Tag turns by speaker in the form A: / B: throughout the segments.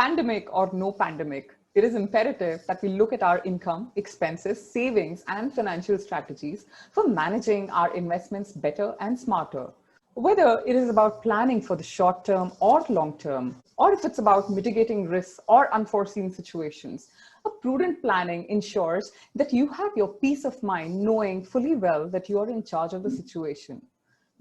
A: Pandemic or no pandemic, it is imperative that we look at our income, expenses, savings, and financial strategies for managing our investments better and smarter. Whether it is about planning for the short term or long term, or if it's about mitigating risks or unforeseen situations, a prudent planning ensures that you have your peace of mind knowing fully well that you are in charge of the situation.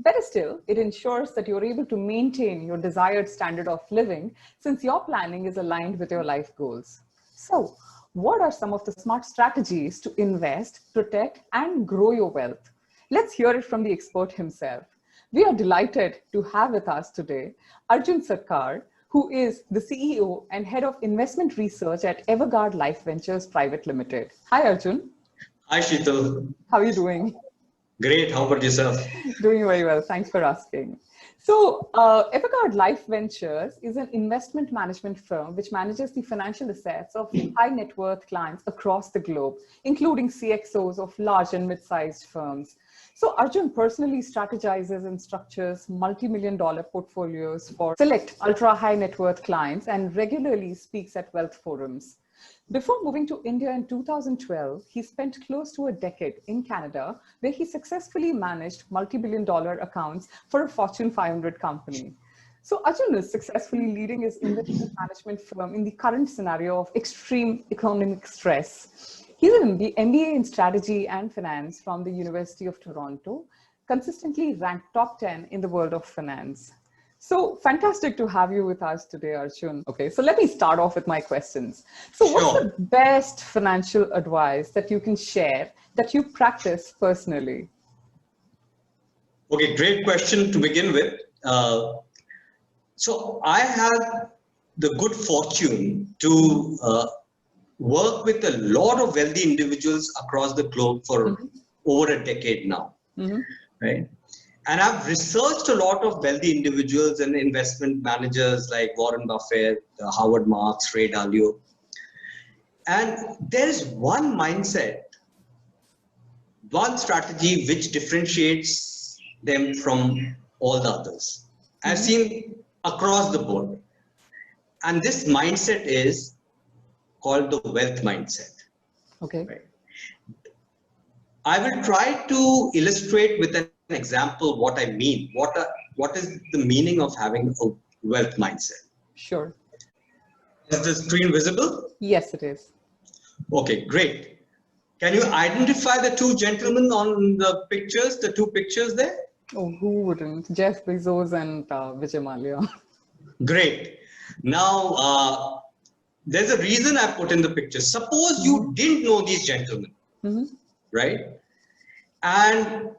A: Better still, it ensures that you're able to maintain your desired standard of living since your planning is aligned with your life goals. So, what are some of the smart strategies to invest, protect, and grow your wealth? Let's hear it from the expert himself. We are delighted to have with us today Arjun Sarkar, who is the CEO and Head of Investment Research at Everguard Life Ventures Pvt. Limited. Hi, Arjun.
B: Hi, Sheetal.
A: How are you doing?
B: Great. How about yourself?
A: Doing very well. Thanks for asking. So, Everguard Life Ventures is an investment management firm which manages the financial assets of high net worth clients across the globe, including CXOs of large and mid-sized firms. So Arjun personally strategizes and structures multi-million-dollar portfolios for select ultra-high net worth clients and regularly speaks at wealth forums. Before moving to India in 2012, he spent close to a decade in Canada, where he successfully managed multi-billion-dollar accounts for a Fortune 500 company. So Arjun is successfully leading his investment management firm in the current scenario of extreme economic stress. He's an MBA in strategy and finance from the University of Toronto, consistently ranked top 10 in the world of finance. So fantastic to have you with us today, Arjun. Okay, so let me start off with my questions. So what's the best financial advice that you can share that you practice personally?
B: Okay, great question to begin with. So I had the good fortune to work with a lot of wealthy individuals across the globe for over a decade now, right? And I've researched a lot of wealthy individuals and investment managers like Warren Buffett, Howard Marks, Ray Dalio. And there's one mindset, one strategy which differentiates them from all the others. I've seen across the board. And this mindset is called the wealth mindset.
A: Okay.
B: Right? I will try to illustrate with an example what I mean. What is the meaning of having a wealth mindset?
A: Sure.
B: Is the screen visible?
A: Yes, it is.
B: Okay, great. Can you identify the two gentlemen on the pictures, the two pictures there?
A: Oh, who wouldn't? Jeff Bezos and Vijay Mallya.
B: Great. Now, there's a reason I put in the picture. Suppose you didn't know these gentlemen, right? And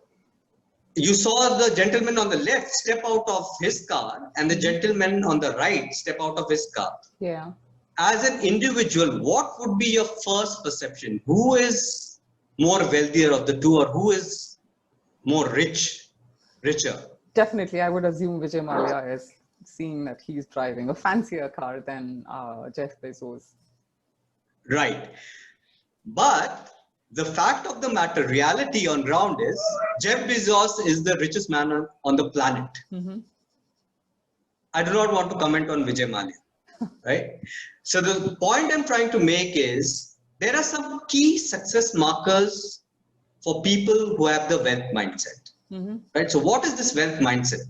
B: you saw the gentleman on the left step out of his car and the gentleman on the right step out of his car.
A: Yeah.
B: As an individual, what would be your first perception? Who is more wealthier of the two, or who is more richer?
A: Definitely, I would assume Vijay Mallya is, seeing that he's driving a fancier car than Jeff Bezos.
B: Right. But the fact of the matter, reality on ground is, Jeff Bezos is the richest man on the planet. I do not want to comment on Vijay Mallya, right? So the point I'm trying to make is, there are some key success markers for people who have the wealth mindset, right? So what is this wealth mindset?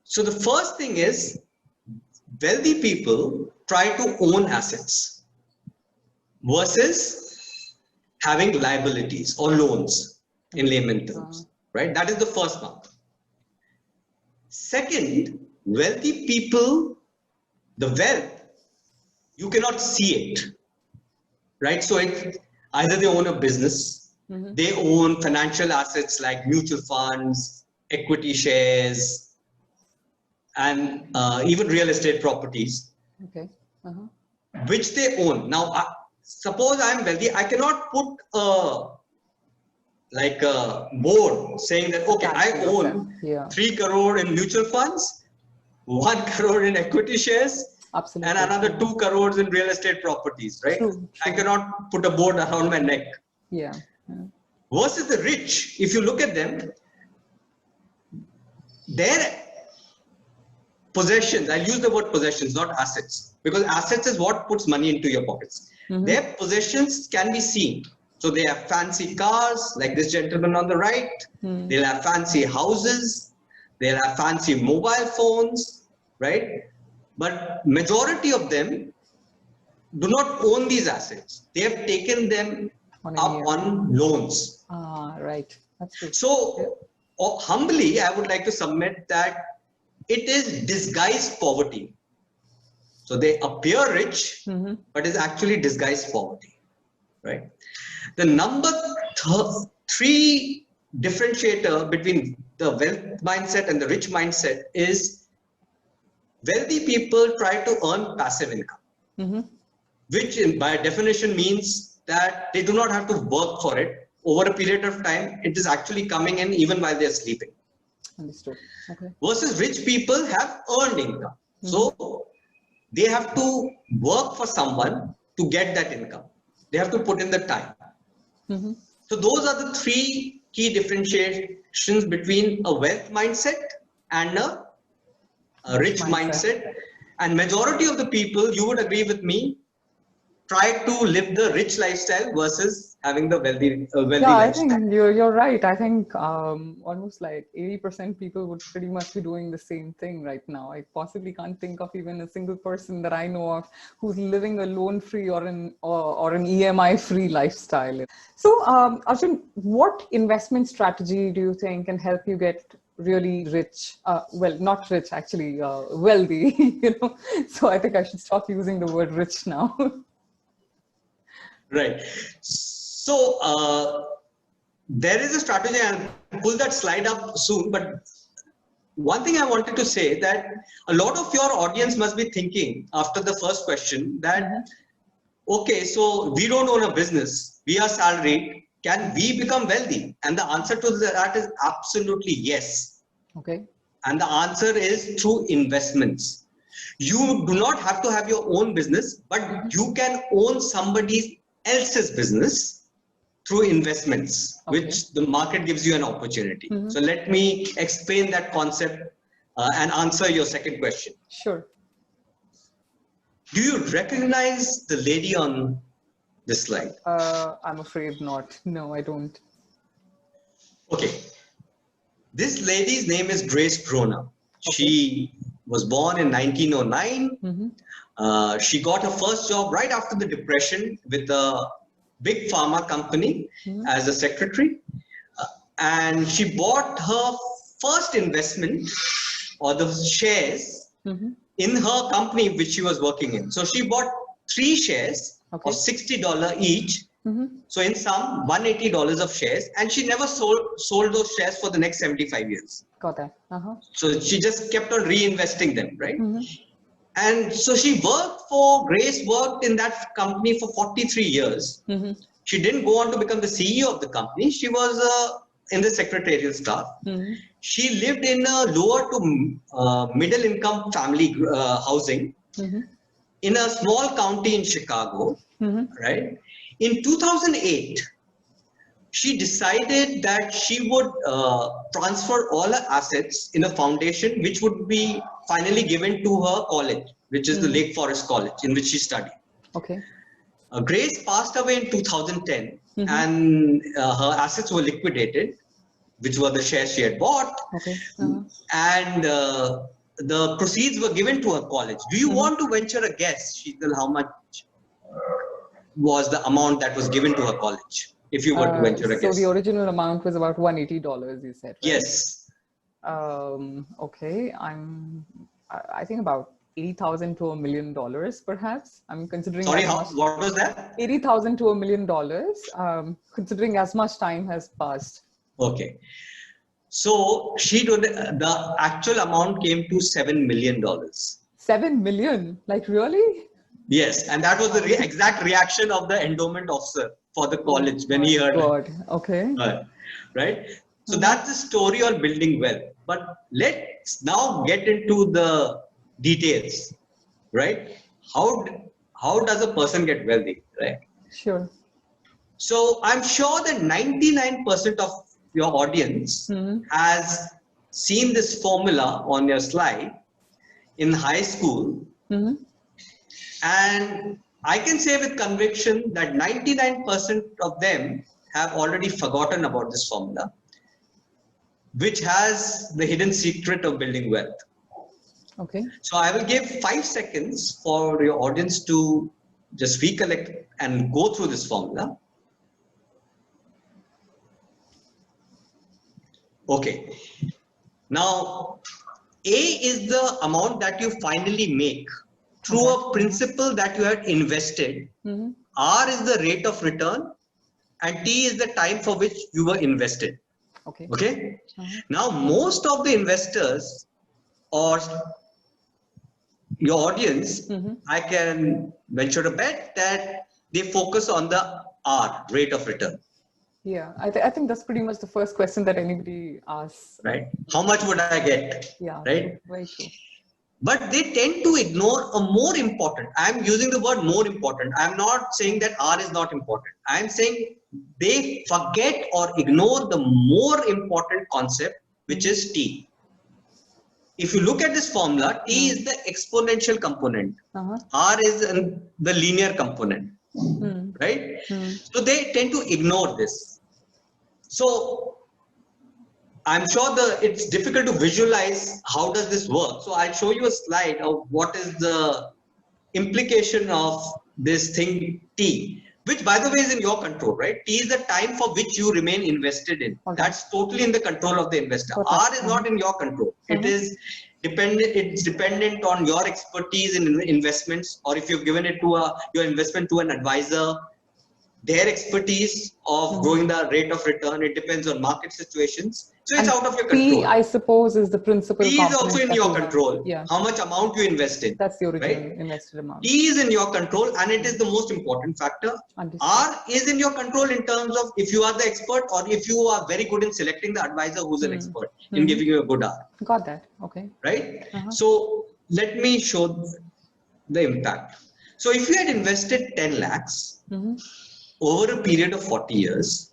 B: So the first thing is, wealthy people try to own assets versus having liabilities or loans in layman terms, right? That is the first mark. Second, wealthy people, the wealth, you cannot see it, right? So either they own a business, they own financial assets like mutual funds, equity shares, and even real estate properties, which they own. Now, suppose I'm wealthy, I cannot put a board saying that, okay, I own 3 crore in mutual funds, 1 crore in equity shares, and another 2 crores in real estate properties, right? True. I cannot put a board around my neck. Versus the rich, if you look at them, their possessions. I use the word possessions, not assets, because assets is what puts money into your pockets. Their possessions can be seen. So they have fancy cars, like this gentleman on the right. They'll have fancy houses. They'll have fancy mobile phones, right? But majority of them do not own these assets. They have taken them up on loans.
A: Right. That's true.
B: So humbly, I would like to submit that it is disguised poverty. So they appear rich, but is actually disguised poverty, right? The number three differentiator between the wealth mindset and the rich mindset is wealthy people try to earn passive income, which by definition means that they do not have to work for it. Over a period of time, it is actually coming in even while they're sleeping.
A: Understood. Okay.
B: Versus rich people have earned income. So they have to work for someone to get that income. They have to put in the time. So those are the three key differentiations between a wealth mindset and a rich mindset. And majority of the people, you would agree with me, try to live the rich lifestyle versus having the wealthy lifestyle.
A: I think you're right. I think almost like 80% people would pretty much be doing the same thing right now. I possibly can't think of even a single person that I know of who's living a loan-free or an EMI-free lifestyle. So, Arjun, what investment strategy do you think can help you get really rich? Well, not rich, actually, wealthy. So I think I should stop using the word rich now.
B: Right. So there is a strategy, and I'll pull that slide up soon. But one thing I wanted to say that a lot of your audience must be thinking after the first question that, okay, so we don't own a business, we are salaried. Can we become wealthy? And the answer to that is absolutely yes.
A: Okay.
B: And the answer is through investments. You do not have to have your own business, but you can own somebody else's business through investments, which the market gives you an opportunity. So let me explain that concept and answer your second question.
A: Sure.
B: Do you recognize the lady on this slide?
A: I'm afraid not. No, I don't.
B: Okay. This lady's name is Grona. Okay. She was born in 1909. She got her first job right after the Depression with a big pharma company as a secretary. And she bought her first investment or the shares in her company which she was working in. So she bought 3 shares of $60 each. So in sum, $180 of shares, and she never sold those shares for the next 75 years.
A: Got that.
B: So she just kept on reinvesting them, right? And so she Grace worked in that company for 43 years. She didn't go on to become the CEO of the company. She was in the secretarial staff. She lived in a lower to middle income family housing in a small county in Chicago, right? In 2008, she decided that she would transfer all her assets in a foundation which would be finally given to her college, which is the Lake Forest College in which she studied.
A: Okay.
B: Grace passed away in 2010 and her assets were liquidated, which were the shares she had bought.
A: Okay.
B: And the proceeds were given to her college. Do you want to venture a guess, Sheetal, how much was the amount that was given to her college? If you were to venture a guess.
A: So the original amount was about $180, you said, right?
B: Yes.
A: Okay. I think about $80,000 to $1 million, perhaps. I'm considering.
B: Sorry, what was that?
A: $80,000 to $1 million, considering as much time has passed.
B: Okay. So the actual amount came to $7 million.
A: 7 million? Like really?
B: Yes, and that was the exact reaction of the endowment officer for the college when he heard it.
A: Okay.
B: Right? So that's the story on building wealth. But let's now get into the details, right? How does a person get wealthy, right?
A: Sure.
B: So I'm sure that 99% of your audience has seen this formula on your slide. in high school. And I can say with conviction that 99% of them have already forgotten about this formula, which has the hidden secret of building wealth.
A: Okay.
B: So I will give 5 seconds for your audience to just recollect and go through this formula. Okay. Now, A is the amount that you finally make through a principal that you had invested. R is the rate of return, and T is the time for which you were invested.
A: Okay.
B: Okay. Now, most of the investors or your audience, I can venture a bet that they focus on the R, rate of return.
A: Yeah, I think that's pretty much the first question that anybody asks.
B: Right. How much would I get?
A: Yeah.
B: Right.
A: Very true.
B: But they tend to ignore a more important. I'm using the word more important. I'm not saying that R is not important. I'm saying they forget or ignore the more important concept, which is T. If you look at this formula, T is the exponential component. R is the linear component. Right? So they tend to ignore this. So I'm sure it's difficult to visualize how does this work. So I'll show you a slide of what is the implication of this thing T, which by the way is in your control, right? T is the time for which you remain invested in. Okay. That's totally in the control of the investor. Okay. R is not in your control. It is dependent. It's dependent on your expertise in investments, or if you've given it to your investment to an advisor, their expertise of growing the rate of return. It depends on market situations. So it's out of your control.
A: P, I suppose, is the principal.
B: P is also in your control.
A: Yeah.
B: How much amount you invest in.
A: That's the original invested amount.
B: T is in your control, and it is the most important factor. Understood. R is in your control in terms of if you are the expert or if you are very good in selecting the advisor who's an expert in giving you a good R.
A: Got that. Okay.
B: Right? So let me show the impact. So if you had invested 10 lakhs over a period of 40 years,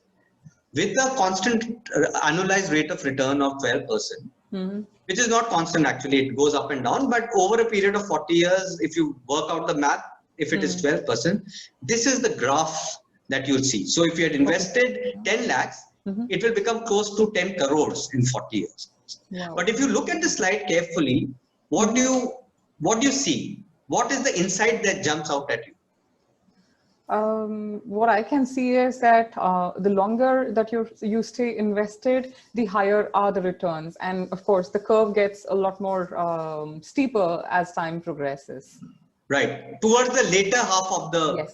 B: with a constant annualized rate of return of 12%, which is not constant actually, it goes up and down, but over a period of 40 years, if you work out the math, if it is 12%, this is the graph that you'll see. So if you had invested 10 lakhs, it will become close to 10 crores in 40 years. Wow. But if you look at the slide carefully, what do you see? What is the insight that jumps out at you?
A: What I can see is that the longer that you stay invested, the higher are the returns. And of course, the curve gets a lot more steeper as time progresses.
B: Right. Towards the later half of the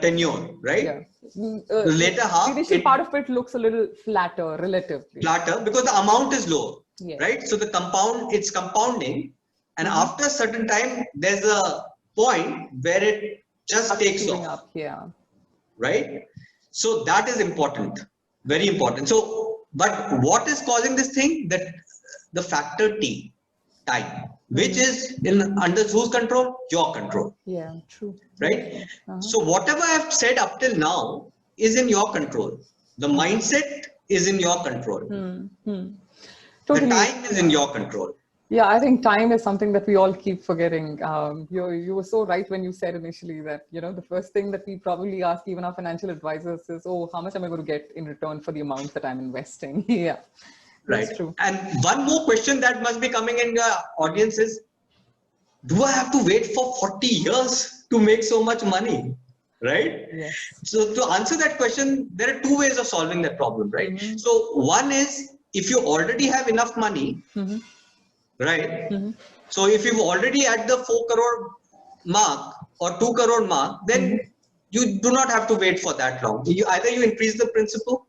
B: tenure, right? Yeah. The later half.
A: The initial part of it looks a little flatter, relatively.
B: Flatter because the amount is low, right? So it's compounding. And after a certain time, there's a point where it just takes off. Right? So that is important, very important. So, but what is causing this thing? That the factor T, time, which is under whose control? Your control. Yeah, true. Right? So whatever I have said up till now is in your control. The mindset is in your control. Totally. The time is in your control.
A: Yeah, I think time is something that we all keep forgetting. You were so right when you said initially that, the first thing that we probably ask even our financial advisors is, oh, how much am I going to get in return for the amount that I'm investing? Yeah,
B: right. That's true. And one more question that must be coming in your audience is, do I have to wait for 40 years to make so much money? Right? Yes. So to answer that question, there are two ways of solving that problem, right? So one is, if you already have enough money, right? So if you've already at the 4 crore mark or 2 crore mark, then you do not have to wait for that long. Either you increase the principal,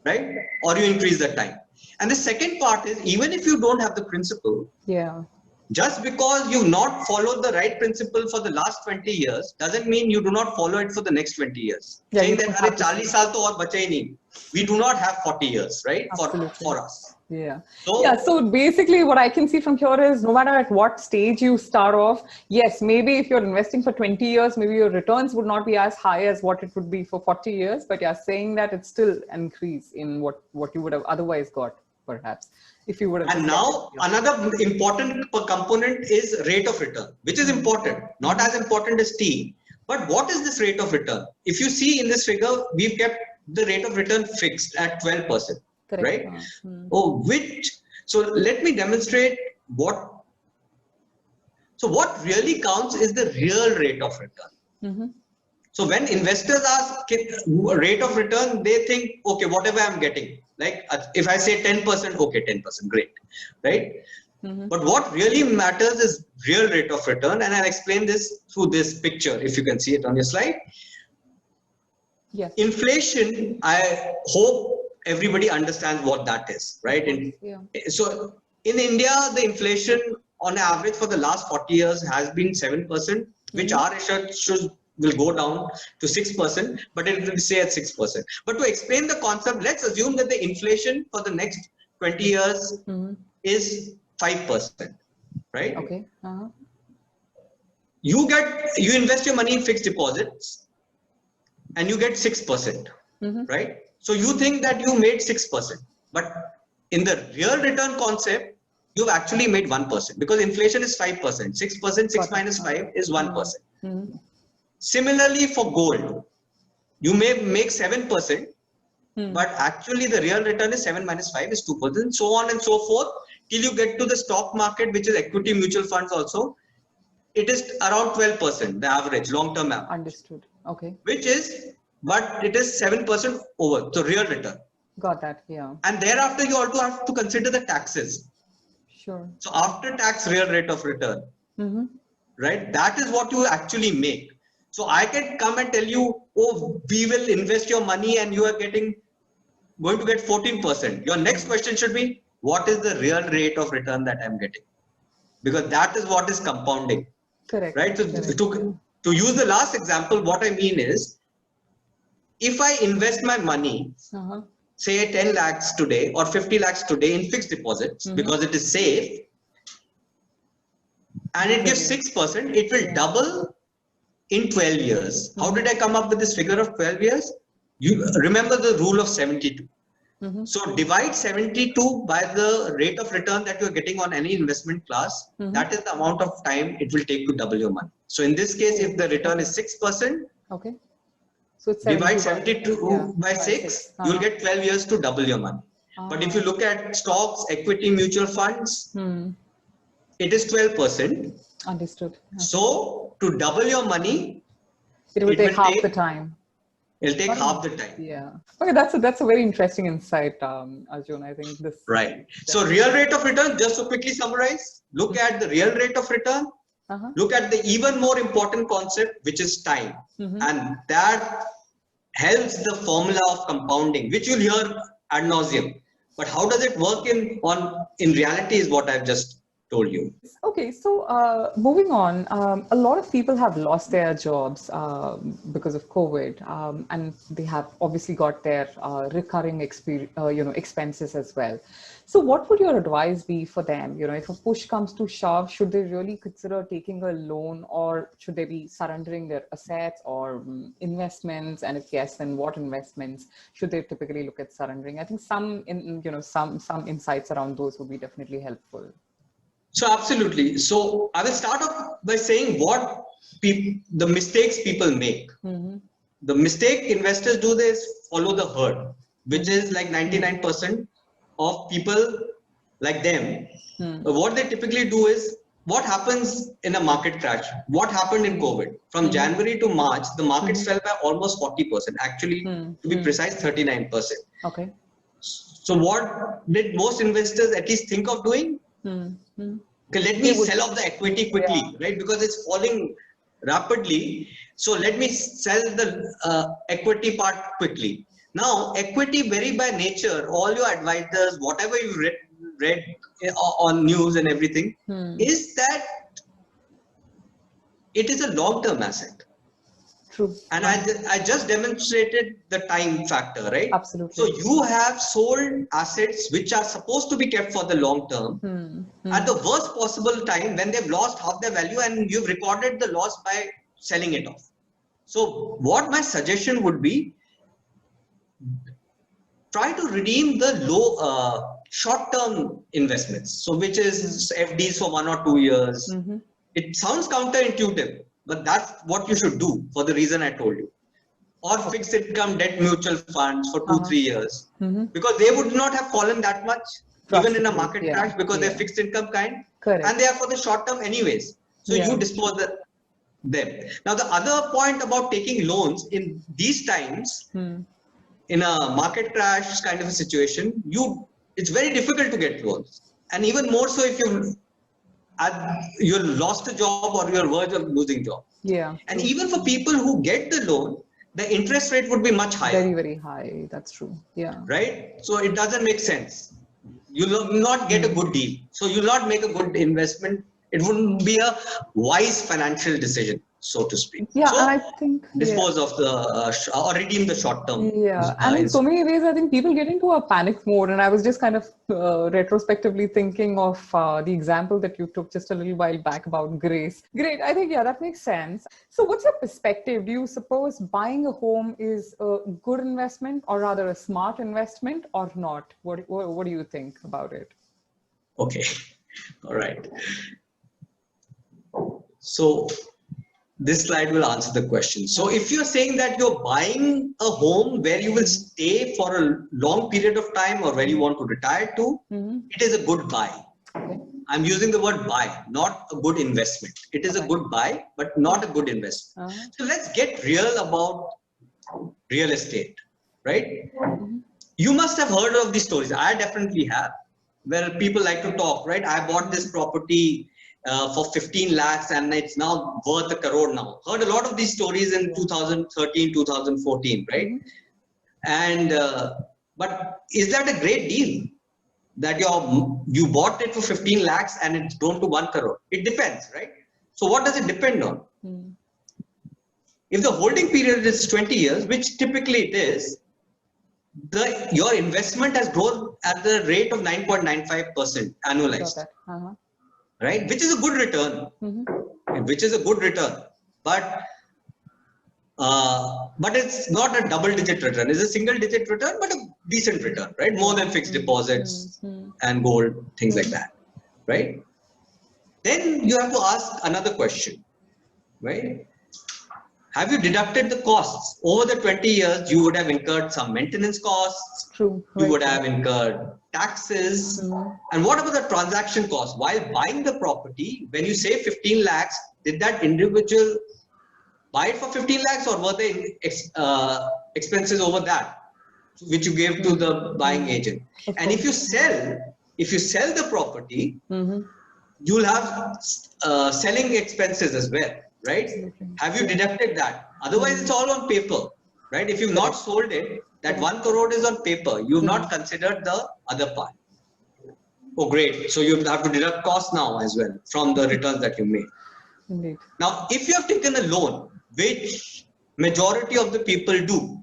B: right? Or you increase the time. And the second part is, even if you don't have the principal, just because you've not followed the right principle for the last 20 years doesn't mean you do not follow it for the next 20 years. Saying that 40 saal to aur bache hi nahi. We do not have 40 years, right? For us.
A: Yeah. So basically what I can see from here is no matter at what stage you start off, yes, maybe if you're investing for 20 years, maybe your returns would not be as high as what it would be for 40 years, but you're saying that it's still an increase in what you would have otherwise got, perhaps. if you would have.
B: And now another important component is rate of return, which is important, not as important as T. But what is this rate of return? If you see in this figure, we've kept the rate of return fixed at 12%,
A: correct,
B: right? So let me demonstrate what. So what really counts is the real rate of return. So when investors ask rate of return, they think, okay, whatever I'm getting, like if I say 10%, okay, 10%, great, right? But what really matters is real rate of return. And I'll explain this through this picture, if you can see it on your slide.
A: Yes.
B: Inflation, I hope everybody understands what that is, right? So in India, the inflation on average for the last 40 years has been 7%, which our research will go down to 6%, but it will stay at 6%. But to explain the concept, let's assume that the inflation for the next 20 years is 5%, right?
A: Okay.
B: You invest your money in fixed deposits and you get 6%, right? So you think that you made 6%, but in the real return concept, you've actually made 1% because inflation is 5%. 6%, 6 minus 5 is 1%. Similarly, for gold, you may make 7%, but actually the real return is 7 minus 5 is 2%, so on and so forth, till you get to the stock market, which is equity mutual funds also. It is around 12%, the average, long-term average.
A: Understood. Okay.
B: But it is 7% over, so real return.
A: Got that, yeah.
B: And thereafter, you also have to consider the taxes.
A: Sure.
B: So after tax real rate of return, right? That is what you actually make. So I can come and tell you, oh, we will invest your money and you are going to get 14%. Your next question should be, what is the real rate of return that I'm getting? Because that is what is compounding.
A: Correct.
B: Right? So to use the last example, what I mean is, if I invest my money, say 10 lakhs today or 50 lakhs today in fixed deposits, because it is safe, and it gives 6%, it will double in 12 years. How did I come up with this figure of 12 years? You remember the rule of 72. So divide 72 by the rate of return that you're getting on any investment class. That is the amount of time it will take to double your money. So in this case, if the return is 6%,
A: okay. So it's
B: divide 72 by 6, you'll get 12 years to double your money. But if you look at stocks, equity, mutual funds, it is 12%.
A: Understood.
B: So to double your money,
A: it will take half the time.
B: It'll take half the time.
A: Yeah. Okay, that's a very interesting insight, Arjun. I think this.
B: Right. So real rate of return, just to quickly summarize, look at the real rate of return. Look at the even more important concept, which is time. And that helps the formula of compounding, which you'll hear ad nauseum. But how does it work in reality is what I've just told you.
A: Okay, so moving on, a lot of people have lost their jobs because of COVID, and they have obviously got their recurring expenses as well. So what would your advice be for them? If a push comes to shove, should they really consider taking a loan, or should they be surrendering their assets or investments? And if yes, then what investments should they typically look at surrendering? I think some insights around those would be definitely helpful.
B: So absolutely. So I will start off by saying what the mistakes people make. The mistake investors do is follow the herd, which is like 99% of people like them. What they typically do is, what happens in a market crash? What happened in COVID? From January to March, the markets fell by almost 40%. Actually, to be precise, 39%.
A: Okay.
B: So what did most investors at least think of doing? Okay, let me sell off the equity quickly, right? Because it's falling rapidly. So let me sell the equity part quickly. Now, equity very by nature, all your advisors, whatever you read on news and everything, is that it is a long-term asset.
A: True.
B: And I just demonstrated the time factor, right?
A: Absolutely.
B: So you have sold assets which are supposed to be kept for the long term at the worst possible time when they've lost half their value, and you've recorded the loss by selling it off. So what my suggestion would be, try to redeem the short-term investments. So which is FDs for 1 or 2 years. It sounds counterintuitive, but that's what you should do for the reason I told you. Or fixed income debt mutual funds for 2-3 years, because they would not have fallen that much even in a market crash, because they're fixed income kind.
A: Correct.
B: And they are for the short term anyways. So you dispose them. Now the other point about taking loans in these times, in a market crash kind of a situation, it's very difficult to get loans, and even more so if you lost a job or you're verge of losing job. And even for people who get the loan, the interest rate would be much higher.
A: Very, very high. That's true.
B: Right? So it doesn't make sense. You will not get a good deal. So you'll not make a good investment. It wouldn't be a wise financial decision, so to speak.
A: So
B: and
A: I think
B: dispose of the or redeem the short term.
A: And in so many ways, I think people get into a panic mode. And I was just kind of retrospectively thinking of the example that you took just a little while back about grace. Great. I think, that makes sense. So what's your perspective? Do you suppose buying a home is a good investment, or rather a smart investment, or not? What do you think about it?
B: Okay. All right. So this slide will answer the question. So if you're saying that you're buying a home where you will stay for a long period of time or where you want to retire to, it is a good buy. I'm using the word buy, not a good investment. It is a good buy, but not a good investment. So let's get real about real estate, right? You must have heard of these stories. I definitely have, where people like to talk, right? I bought this property for 15 lakhs and it's now worth 1 crore now. Heard a lot of these stories in 2013, 2014, right? And but is that a great deal that you bought it for 15 lakhs and it's grown to 1 crore? It depends, right? So what does it depend on? If the holding period is 20 years, which typically it is, your investment has grown at the rate of 9.95% annualized. Right, which is a good return, but it's not a double-digit return. It's a single-digit return, but a decent return, right? More than fixed deposits and gold, things like that, right? Then you have to ask another question, right? Have you deducted the costs? Over the 20 years, you would have incurred some maintenance costs.
A: True.
B: You would have incurred taxes. And what about the transaction cost? While buying the property, when you say 15 lakhs, did that individual buy it for 15 lakhs or were there expenses over that, which you gave to the buying agent? And if you sell the property, you'll have selling expenses as well. Right? Absolutely. Have you deducted that? Otherwise, it's all on paper, right? If you've not sold it, that 1 crore is on paper. You've not considered the other part. Oh, great. So you have to deduct costs now as well from the returns that you made.
A: Indeed.
B: Now, if you have taken a loan, which majority of the people do,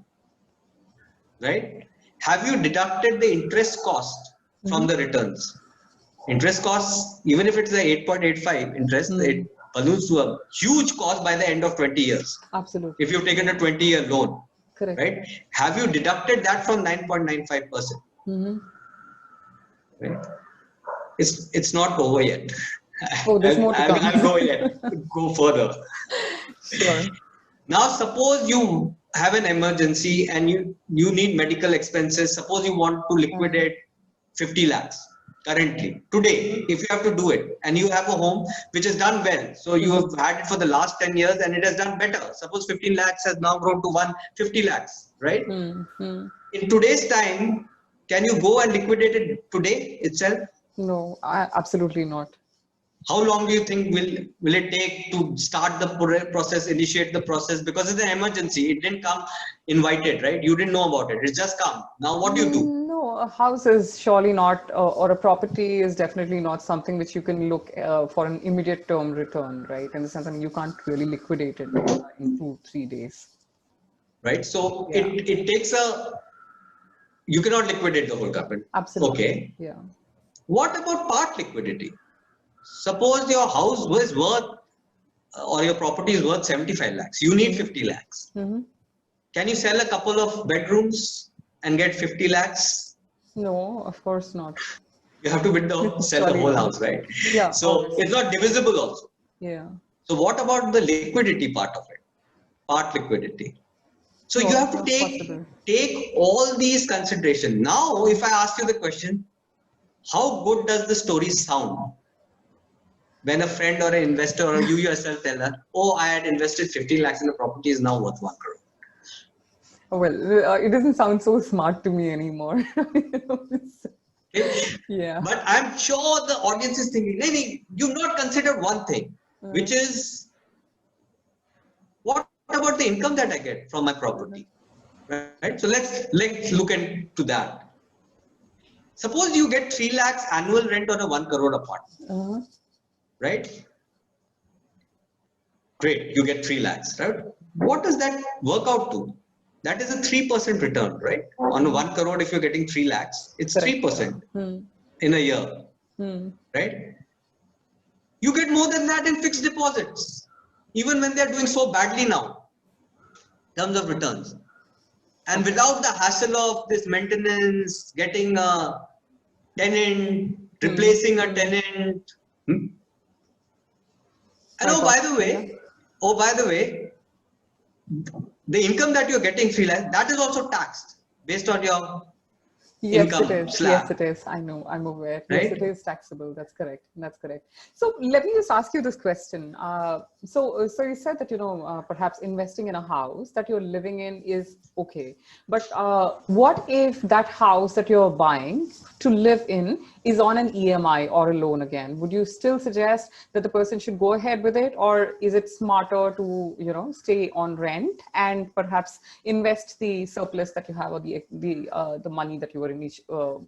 B: right? Have you deducted the interest cost from the returns? Interest costs, even if it's a 8.85 interest, it balloons to a huge cost by the end of 20 years.
A: Absolutely.
B: If you've taken a 20-year loan,
A: correct,
B: right? Have you deducted that from 9.95%? Right? It's not over yet.
A: Oh, there's more to come.
B: I'll go further.
A: Sure. Now,
B: suppose you have an emergency and you need medical expenses. Suppose you want to liquidate 50 lakhs. Currently, today, if you have to do it and you have a home which has done well, so you have had it for the last 10 years and it has done better. Suppose 15 lakhs has now grown to 150 lakhs, right? In today's time, can you go and liquidate it today itself?
A: No, absolutely not.
B: How long do you think will it take to start the process, initiate the process? Because it's an emergency. It didn't come invited, right? You didn't know about it. It's just come. Now, what do you do?
A: No, a house is surely not, or a property is definitely not something which you can look for an immediate term return, right? In the sense, I mean, you can't really liquidate it in 2-3 days.
B: Right. So it takes you cannot liquidate the whole company.
A: Absolutely.
B: Okay.
A: Yeah.
B: What about part liquidity? Suppose your house was worth or your property is worth 75 lakhs. You need 50 lakhs. Can you sell a couple of bedrooms and get 50 lakhs?
A: No, of course not.
B: You have to sell the whole house, right?
A: Yeah.
B: So
A: Obviously.
B: it's not divisible also.
A: Yeah.
B: So what about the liquidity part of it? Part liquidity. So you have to take all these considerations. Now, if I ask you the question, how good does the story sound? When a friend or an investor or you yourself tell her, oh, I had invested 15 lakhs in a property, is now worth 1 crore.
A: Well, it doesn't sound so smart to me anymore.
B: Okay?
A: Yeah.
B: But I'm sure the audience is thinking, maybe you've not considered one thing, which is, what about the income that I get from my property? Right? So let's look into that. Suppose you get 3 lakhs annual rent on a 1 crore apartment. Right? Great, you get 3 lakhs, right? What does that work out to? That is a 3% return, right? On 1 crore, if you're getting 3 lakhs, it's 3% in a year, right? You get more than that in fixed deposits, even when they're doing so badly now, in terms of returns. And without the hassle of this maintenance, getting a tenant, replacing a tenant. And oh, by the way, the income that you're getting 3 lakhs, that is also taxed based on your income slab.
A: Yes, it is. I know. I'm aware.
B: Right?
A: Yes, it is taxable. That's correct. That's correct. So let me just ask you this question. So you said that, perhaps investing in a house that you're living in is okay. But what if that house that you're buying to live in is on an EMI or a loan again? Would you still suggest that the person should go ahead with it? Or is it smarter to, stay on rent and perhaps invest the surplus that you have, or the money that you were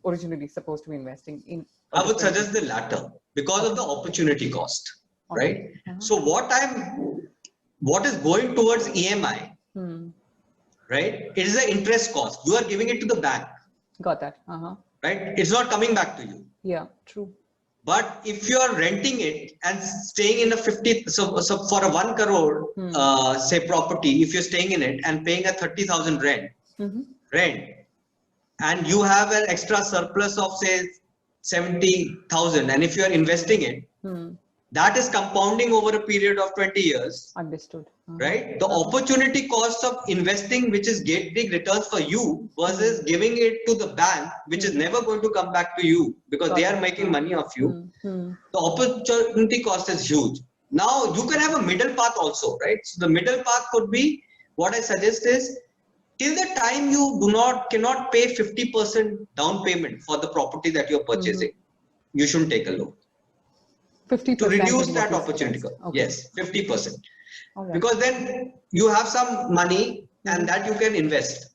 A: originally supposed to be investing in?
B: I would suggest the latter because of the opportunity cost, right? So what is going towards EMI, right? It is the interest cost. You are giving it to the bank.
A: Got that.
B: Right? It's not coming back to you.
A: Yeah, true.
B: But if you are renting it and staying in a 50, so for a 1 crore, say property, if you're staying in it and paying a 30,000 rent, and you have an extra surplus of say 70,000, and if you are investing it, that is compounding over a period of 20 years.
A: Understood.
B: Right? The opportunity cost of investing, which is getting returns for you, versus giving it to the bank, which is never going to come back to you because they are making money off you. The opportunity cost is huge. Now you can have a middle path also, right? So the middle path could be, what I suggest is, till the time you cannot pay 50% down payment for the property that you're purchasing, you shouldn't take a loan.
A: 50%
B: to reduce that opportunity cost. Okay. Yes, 50%.
A: Right.
B: Because then you have some money and that you can invest.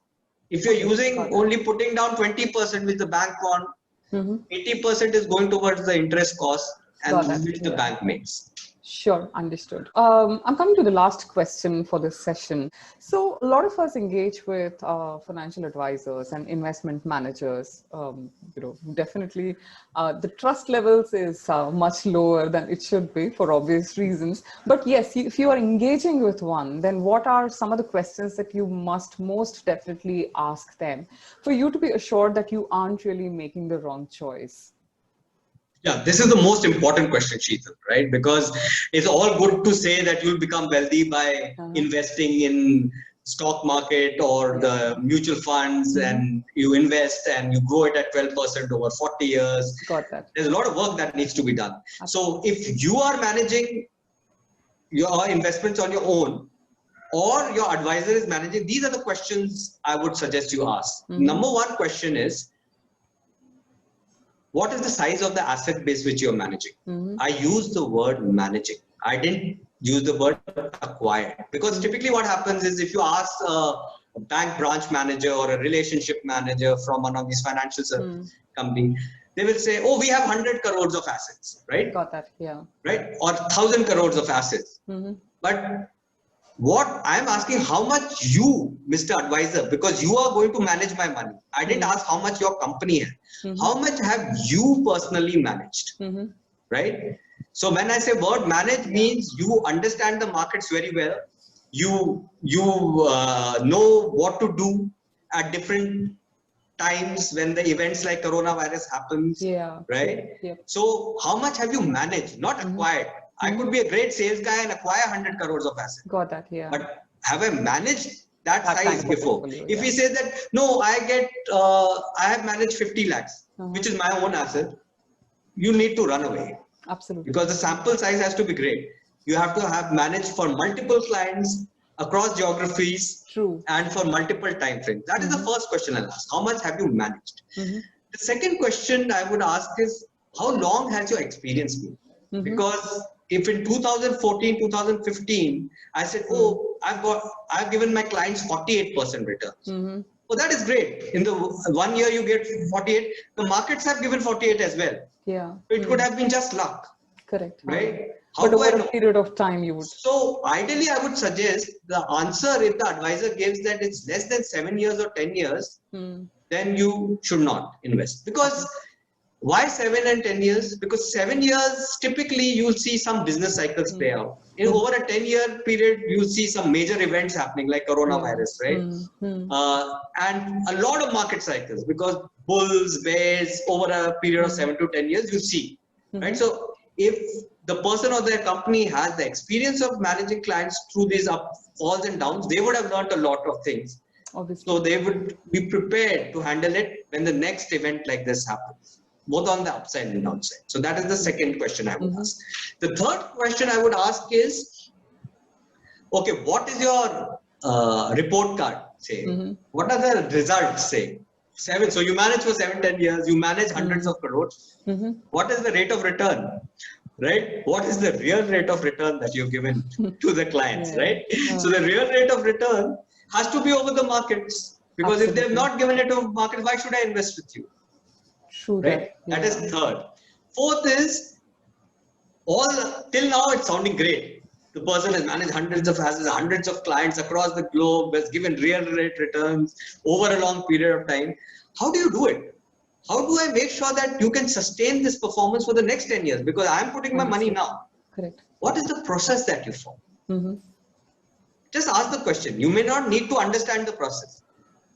B: If you're using only putting down 20% with the bank want, 80% is going towards the interest cost and which the bank makes.
A: Sure, understood. I'm coming to the last question for this session. So a lot of us engage with financial advisors and investment managers. Definitely the trust levels is much lower than it should be for obvious reasons. But yes, if you are engaging with one, then what are some of the questions that you must most definitely ask them for you to be assured that you aren't really making the wrong choice?
B: Yeah, this is the most important question, Sheetal, right? Because it's all good to say that you'll become wealthy by investing in stock market or the mutual funds, and you invest and you grow it at 12% over 40 years.
A: Got that.
B: There's a lot of work that needs to be done. So if you are managing your investments on your own, or your advisor is managing, these are the questions I would suggest you ask. Number one question is, what is the size of the asset base which you're managing? I use the word managing. I didn't use the word acquired, because typically what happens is, if you ask a bank branch manager or a relationship manager from one of these financial service companies, they will say, oh, we have 100 crores of assets, right?
A: Got that, yeah.
B: Right? Or 1,000 crores of assets. But what I'm asking, how much you, Mr. Advisor, because you are going to manage my money. I didn't ask how much your company has. How much have you personally managed? Right? So when I say word manage, means you understand the markets very well. You know what to do at different times when the events like coronavirus happens, right? So how much have you managed, not acquired? I could be a great sales guy and acquire 100 crores of assets.
A: Got that, yeah.
B: But have I managed that size before? If he says that, no, I have managed 50 lakhs, which is my own asset, you need to run away.
A: Absolutely.
B: Because the sample size has to be great. You have to have managed for multiple clients across geographies and for multiple time frames. That is the first question I'll ask. How much have you managed? The second question I would ask is, how long has your experience been? Because if in 2014, 2015, I said, oh, I've given my clients 48% returns. Well, that is great. In the 1 year you get 48. The markets have given 48 as well.
A: Yeah.
B: It could have been just luck.
A: Correct.
B: Right?
A: But over a period of time you would.
B: So ideally I would suggest the answer, if the advisor gives that it's less than 7 years or 10 years, then you should not invest. Because why 7 and 10 years? Because 7 years, typically you'll see some business cycles play out. In over a 10-year period, you'll see some major events happening like coronavirus, right? And a lot of market cycles, because bulls, bears, over a period of 7 to 10 years, you see, right? So if the person or their company has the experience of managing clients through these falls and downs, they would have learned a lot of things.
A: Obviously.
B: So they would be prepared to handle it when the next event like this happens, both on the upside and downside. So that is the second question I would ask. The third question I would ask is, okay, what is your report card say? What are the results say? 7. So you manage for 7, 10 years, you manage hundreds of crores. What is the rate of return? Right? What is the real rate of return that you've given to the clients, right? So the real rate of return has to be over the markets, because if they've not given it over market, why should I invest with you?
A: True.
B: Right? That is third. Fourth is, till now it's sounding great. The person has managed hundreds of assets, hundreds of clients across the globe, has given real rate returns over a long period of time. How do you do it? How do I make sure that you can sustain this performance for the next 10 years? Because I'm putting my money now.
A: Correct.
B: What is the process that you follow? Just ask the question. You may not need to understand the process.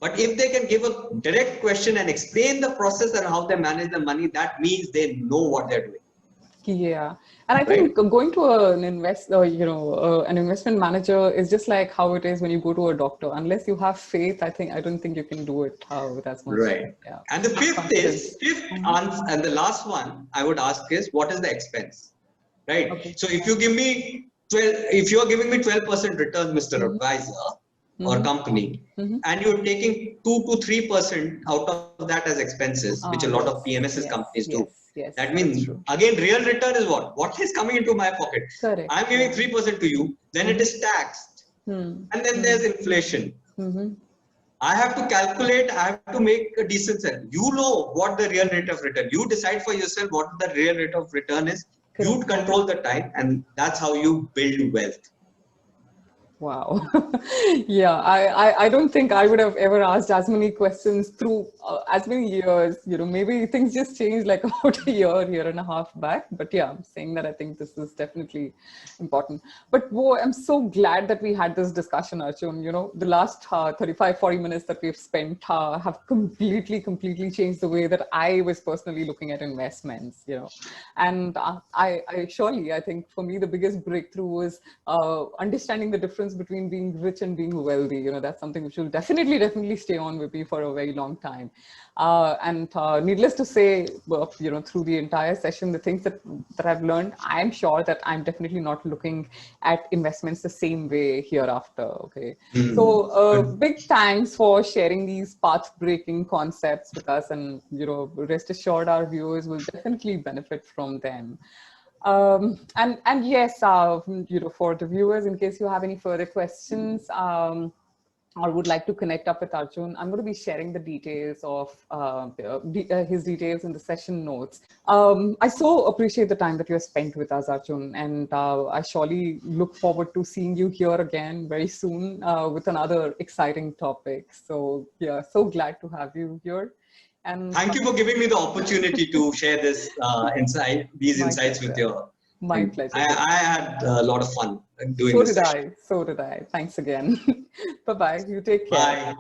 B: But if they can give a direct question and explain the process and how they manage the money, that means they know what they're doing.
A: Yeah, and I think going to an investment manager is just like how it is when you go to a doctor. Unless you have faith, I don't think you can do it with as much.
B: Right. Yeah. And the fifth answer, and the last one I would ask is, what is the expense? Right. Okay. So if you give me if you are giving me 12% return, Mr. Advisor or company, and you're taking 2 to 3% out of that as expenses, which a lot of PMSs companies do.
A: Yes,
B: that means, again, real return is what? What is coming into my pocket?
A: Correct.
B: I'm giving 3% to you, then it is taxed. And then there's inflation. I have to calculate, I have to make a decent sense. You know what the real rate of return. You decide for yourself what the real rate of return is. Correct. You control the time, and that's how you build wealth.
A: Wow. Yeah, I don't think I would have ever asked as many questions through as many years. Maybe things just changed like about a year and a half back. But yeah, I'm saying that I think this is definitely important. But I'm so glad that we had this discussion, Arjun. The last 35, 40 minutes that we've spent have completely changed the way that I was personally looking at investments, And I think for me, the biggest breakthrough was understanding the difference between being rich and being wealthy. That's something which will definitely stay on with me for a very long time. And needless to say, through the entire session, the things that I've learned, I'm sure that I'm definitely not looking at investments the same way hereafter. Okay. So big thanks for sharing these path-breaking concepts with us, and rest assured our viewers will definitely benefit from them. And yes, for the viewers, in case you have any further questions or would like to connect up with Arjun, I'm going to be sharing the details of his details in the session notes. I so appreciate the time that you have spent with us, Arjun, and I surely look forward to seeing you here again very soon with another exciting topic. So yeah, so glad to have you here. And
B: thank you for giving me the opportunity to share this insights with you.
A: My pleasure.
B: I had a lot of fun doing this.
A: So did I. Thanks again. Bye-bye. You take care.
B: Bye.